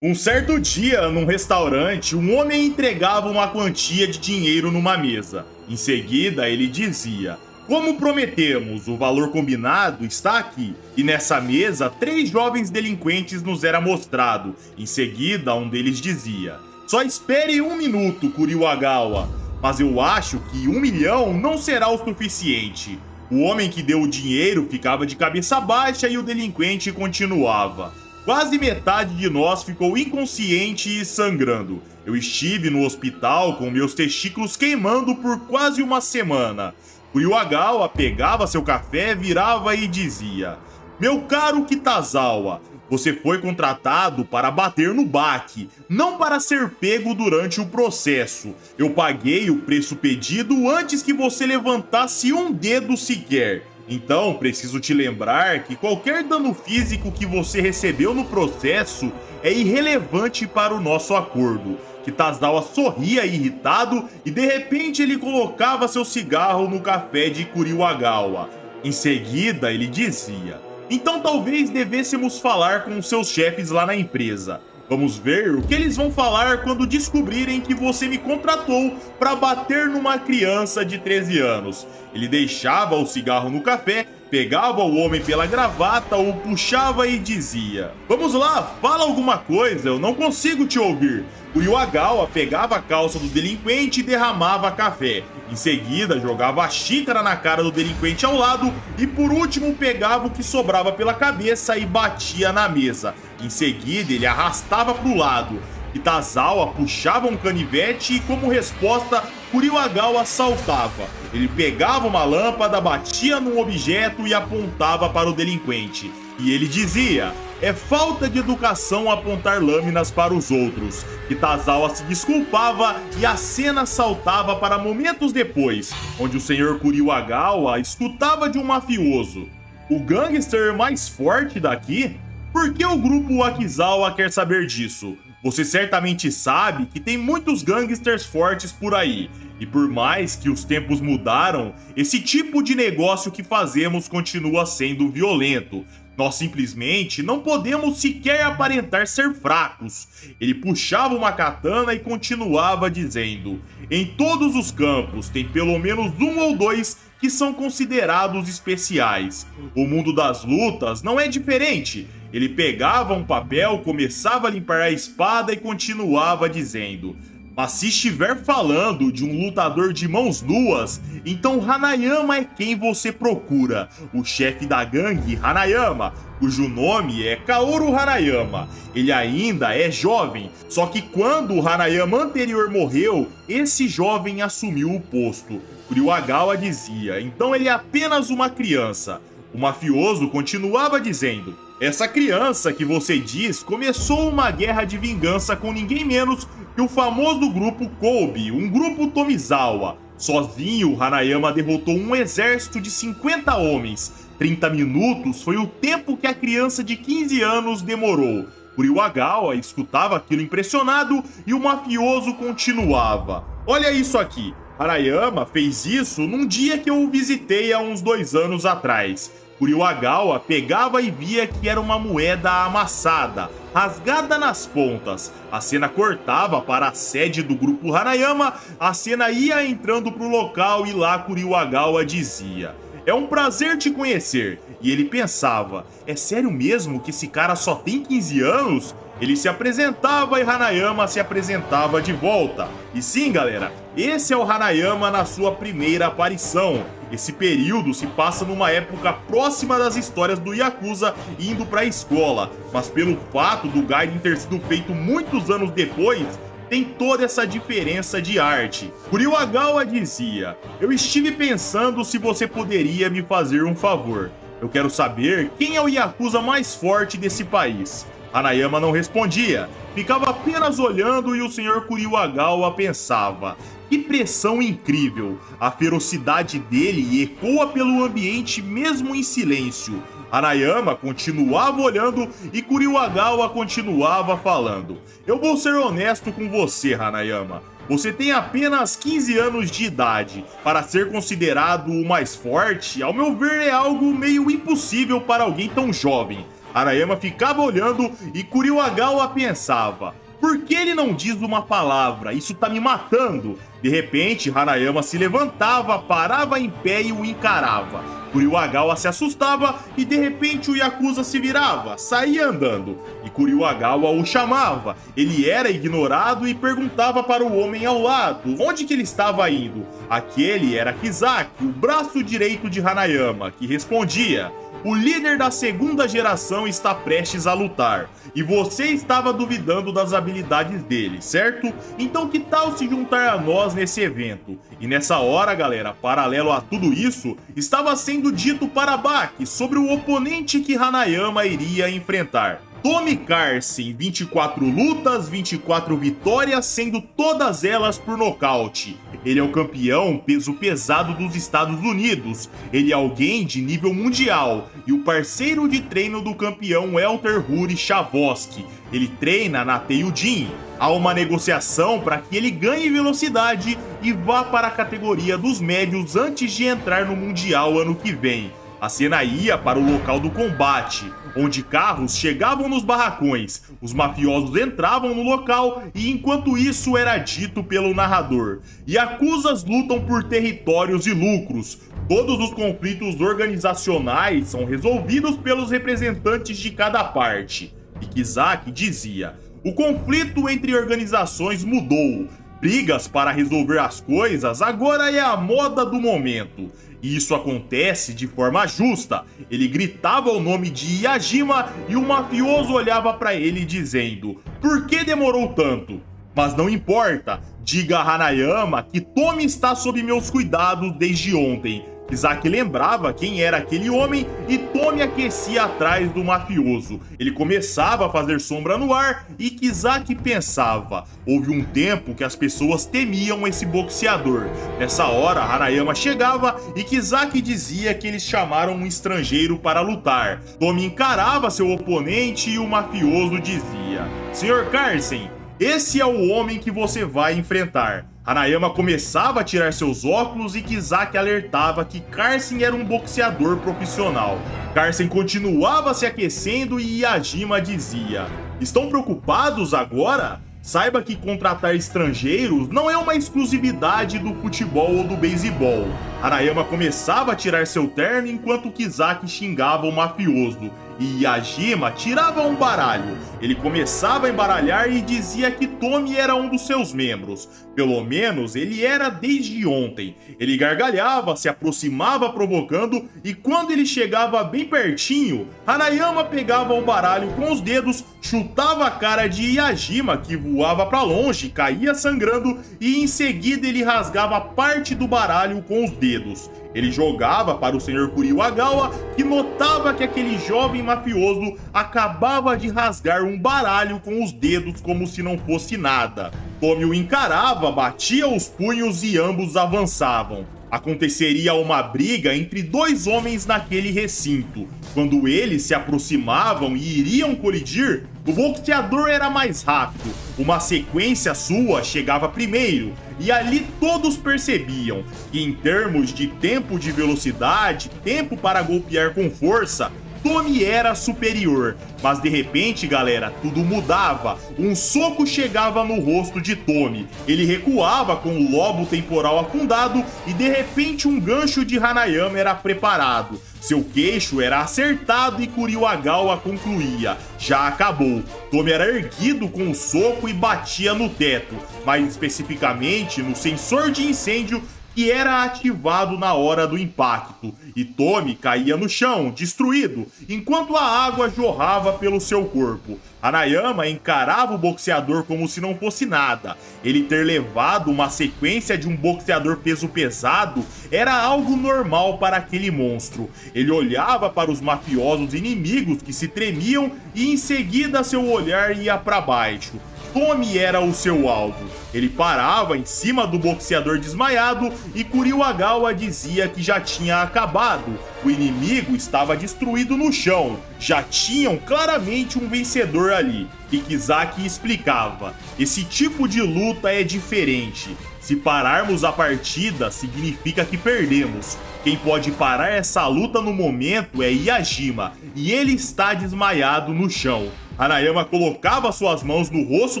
Um certo dia, num restaurante, um homem entregava uma quantia de dinheiro numa mesa. Em seguida, ele dizia: "Como prometemos, o valor combinado está aqui." E nessa mesa, 3 jovens delinquentes nos era mostrado. Em seguida, um deles dizia: "Só espere 1 minuto, Kuriwagawa. Mas eu acho que 1 milhão não será o suficiente." O homem que deu o dinheiro ficava de cabeça baixa e o delinquente continuava: "Quase metade de nós ficou inconsciente e sangrando. Eu estive no hospital com meus testículos queimando por quase uma semana." Kuriwagawa pegava seu café, virava e dizia: "Meu caro Kitazawa, você foi contratado para bater no baque, não para ser pego durante o processo. Eu paguei o preço pedido antes que você levantasse um dedo sequer. Então, preciso te lembrar que qualquer dano físico que você recebeu no processo é irrelevante para o nosso acordo." Kitazawa sorria irritado e de repente ele colocava seu cigarro no café de Kuriwagawa. Em seguida, ele dizia: "Então talvez devêssemos falar com os seus chefes lá na empresa. Vamos ver o que eles vão falar quando descobrirem que você me contratou para bater numa criança de 13 anos. Ele deixava o cigarro no café, pegava o homem pela gravata, o puxava e dizia: "Vamos lá, fala alguma coisa, eu não consigo te ouvir." O Kuriwagawa pegava a calça do delinquente e derramava café. Em seguida, jogava a xícara na cara do delinquente ao lado e, por último, pegava o que sobrava pela cabeça e batia na mesa. Em seguida, ele arrastava para o lado. Kitazawa puxava um canivete e, como resposta, Kuriwagawa saltava. Ele pegava uma lâmpada, batia num objeto e apontava para o delinquente. E ele dizia: "É falta de educação apontar lâminas para os outros." Kitazawa se desculpava e a cena saltava para momentos depois, onde o Sr. Kuriwagawa escutava de um mafioso: "O gangster mais forte daqui? Por que o grupo Wakizawa quer saber disso? Você certamente sabe que tem muitos gangsters fortes por aí. E por mais que os tempos mudaram, esse tipo de negócio que fazemos continua sendo violento. Nós simplesmente não podemos sequer aparentar ser fracos." Ele puxava uma katana e continuava dizendo: "Em todos os campos tem pelo menos um ou dois que são considerados especiais. O mundo das lutas não é diferente." Ele pegava um papel, começava a limpar a espada e continuava dizendo: "Mas se estiver falando de um lutador de mãos nuas, então Hanayama é quem você procura. O chefe da gangue Hanayama, cujo nome é Kaoru Hanayama. Ele ainda é jovem, só que quando o Hanayama anterior morreu, esse jovem assumiu o posto." Kuriwagawa dizia: "Então ele é apenas uma criança." O mafioso continuava dizendo: "Essa criança que você diz começou uma guerra de vingança com ninguém menos que o famoso grupo Kobe, um grupo Tomizawa. Sozinho, Hanayama derrotou um exército de 50 homens. 30 minutos foi o tempo que a criança de 15 anos demorou." Kuriwagawa escutava aquilo impressionado e o mafioso continuava: "Olha isso aqui. Hanayama fez isso num dia que eu o visitei há uns 2 anos atrás." Kuriwagawa pegava e via que era uma moeda amassada, rasgada nas pontas. A cena cortava para a sede do grupo Hanayama, a cena ia entrando para o local e lá Kuriwagawa dizia: "É um prazer te conhecer." E ele pensava: "É sério mesmo que esse cara só tem 15 anos?" Ele se apresentava e Hanayama se apresentava de volta. E sim, galera, esse é o Hanayama na sua primeira aparição. Esse período se passa numa época próxima das histórias do Yakuza indo para a escola, mas pelo fato do Gaiden ter sido feito muitos anos depois, tem toda essa diferença de arte. Kuriwagawa dizia: "Eu estive pensando se você poderia me fazer um favor. Eu quero saber quem é o Yakuza mais forte desse país." Hanayama não respondia, ficava apenas olhando e o Sr. Kuriwagawa pensava: "Que pressão incrível!" A ferocidade dele ecoa pelo ambiente mesmo em silêncio. Hanayama continuava olhando e Kuriwagawa continuava falando: "Eu vou ser honesto com você, Hanayama. Você tem apenas 15 anos de idade. Para ser considerado o mais forte, ao meu ver, é algo meio impossível para alguém tão jovem. Harayama ficava olhando e Kuriwagawa pensava: por que ele não diz uma palavra? Isso tá me matando. De repente, Harayama se levantava, parava em pé e o encarava. Kuriwagawa se assustava e de repente o Yakuza se virava, saía andando. E Kuriwagawa o chamava. Ele era ignorado e perguntava para o homem ao lado onde que ele estava indo. Aquele era Kizaki, o braço direito de Hanayama, que respondia: o líder da segunda geração está prestes a lutar, e você estava duvidando das habilidades dele, certo? Então que tal se juntar a nós nesse evento? E nessa hora, galera, paralelo a tudo isso, estava sendo dito para Baki sobre o oponente que Hanayama iria enfrentar. Tommy Carson, 24 lutas, 24 vitórias, sendo todas elas por nocaute. Ele é o campeão peso pesado dos Estados Unidos. Ele é alguém de nível mundial e o parceiro de treino do campeão Welter Huri Chavoski. Ele treina na Teiyujin. Há uma negociação para que ele ganhe velocidade e vá para a categoria dos médios antes de entrar no Mundial ano que vem. A cena ia para o local do combate, onde carros chegavam nos barracões, os mafiosos entravam no local e enquanto isso era dito pelo narrador: Yakuzas lutam por territórios e lucros. Todos os conflitos organizacionais são resolvidos pelos representantes de cada parte. E Kizaki dizia: o conflito entre organizações mudou. Brigas para resolver as coisas agora é a moda do momento. E isso acontece de forma justa. Ele gritava o nome de Yajima e o mafioso olhava para ele dizendo: por que demorou tanto? Mas não importa, diga a Hanayama que Tommy está sob meus cuidados desde ontem. Kizaki lembrava quem era aquele homem e Tommy aquecia atrás do mafioso. Ele começava a fazer sombra no ar e Kizaki pensava: houve um tempo que as pessoas temiam esse boxeador. Nessa hora, Hanayama chegava e Kizaki dizia que eles chamaram um estrangeiro para lutar. Tommy encarava seu oponente e o mafioso dizia: Sr. Carson, esse é o homem que você vai enfrentar. Hanayama começava a tirar seus óculos e Kizaki alertava que Carson era um boxeador profissional. Carson continuava se aquecendo e Yajima dizia: estão preocupados agora? Saiba que contratar estrangeiros não é uma exclusividade do futebol ou do beisebol. Hanayama começava a tirar seu terno enquanto Kizaki xingava o mafioso. E Yajima tirava um baralho. Ele começava a embaralhar e dizia que Tommy era um dos seus membros. Pelo menos ele era desde ontem. Ele gargalhava, se aproximava provocando e quando ele chegava bem pertinho, Hanayama pegava o baralho com os dedos, chutava a cara de Yajima que voava para longe, caía sangrando e em seguida ele rasgava parte do baralho com os dedos. Ele jogava para o Sr. Kuriwagawa, que notava que aquele jovem mafioso acabava de rasgar um baralho com os dedos como se não fosse nada. Tommy o encarava, batia os punhos e ambos avançavam. Aconteceria uma briga entre dois homens naquele recinto. Quando eles se aproximavam e iriam colidir, o boxeador era mais rápido. Uma sequência sua chegava primeiro. E ali todos percebiam que em termos de tempo de velocidade, tempo para golpear com força, Tommy era superior. Mas de repente, galera, tudo mudava. Um soco chegava no rosto de Tommy. Ele recuava com o lobo temporal afundado e de repente um gancho de Hanayama era preparado. Seu queixo era acertado e Kuriwagawa concluía: já acabou. Tommy era erguido com o soco e batia no teto, mais especificamente no sensor de incêndio que era ativado na hora do impacto, e Tommy caía no chão, destruído, enquanto a água jorrava pelo seu corpo. Hanayama encarava o boxeador como se não fosse nada. Ele ter levado uma sequência de um boxeador peso pesado era algo normal para aquele monstro. Ele olhava para os mafiosos inimigos que se tremiam e em seguida seu olhar ia para baixo. Tommy era o seu alvo. Ele parava em cima do boxeador desmaiado e Kuriwagawa dizia que já tinha acabado. O inimigo estava destruído no chão. Já tinham claramente um vencedor ali. E Kizaki explicava: esse tipo de luta é diferente. Se pararmos a partida, significa que perdemos. Quem pode parar essa luta no momento é Yajima. e ele está desmaiado no chão. Hanayama colocava suas mãos no rosto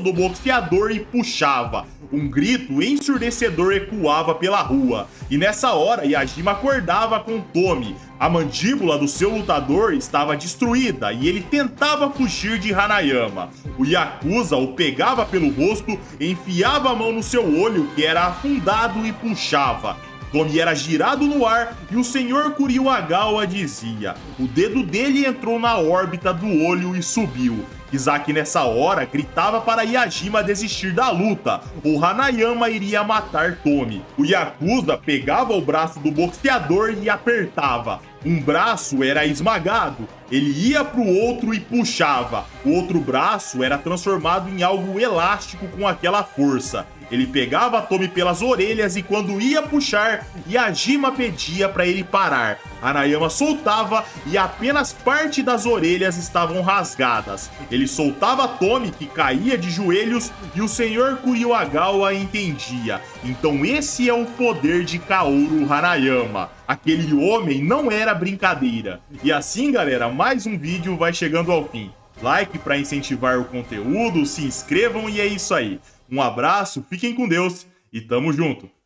do boxeador e puxava. Um grito ensurdecedor ecoava pela rua. E nessa hora, Yajima acordava com Tomi. A mandíbula do seu lutador estava destruída e ele tentava fugir de Hanayama. O Yakuza o pegava pelo rosto, enfiava a mão no seu olho, que era afundado, e puxava. Tomi era girado no ar e o Sr. Kuryuagawa dizia: o dedo dele entrou na órbita do olho e subiu. Kisaki nessa hora gritava para Yajima desistir da luta, ou Hanayama iria matar Tomi. O Yakuza pegava o braço do boxeador e apertava. Um braço era esmagado, ele ia para o outro e puxava. O outro braço era transformado em algo elástico com aquela força. Ele pegava Tomi pelas orelhas e quando ia puxar, Yajima pedia para ele parar. Hanayama soltava e apenas parte das orelhas estavam rasgadas. Ele soltava Tomi, que caía de joelhos, e o Sr. Kuryuagawa entendia. Então esse é o poder de Kaoru Hanayama. Aquele homem não era brincadeira. E assim, galera, mais um vídeo vai chegando ao fim. Like para incentivar o conteúdo, se inscrevam e é isso aí. Um abraço, fiquem com Deus e tamo junto!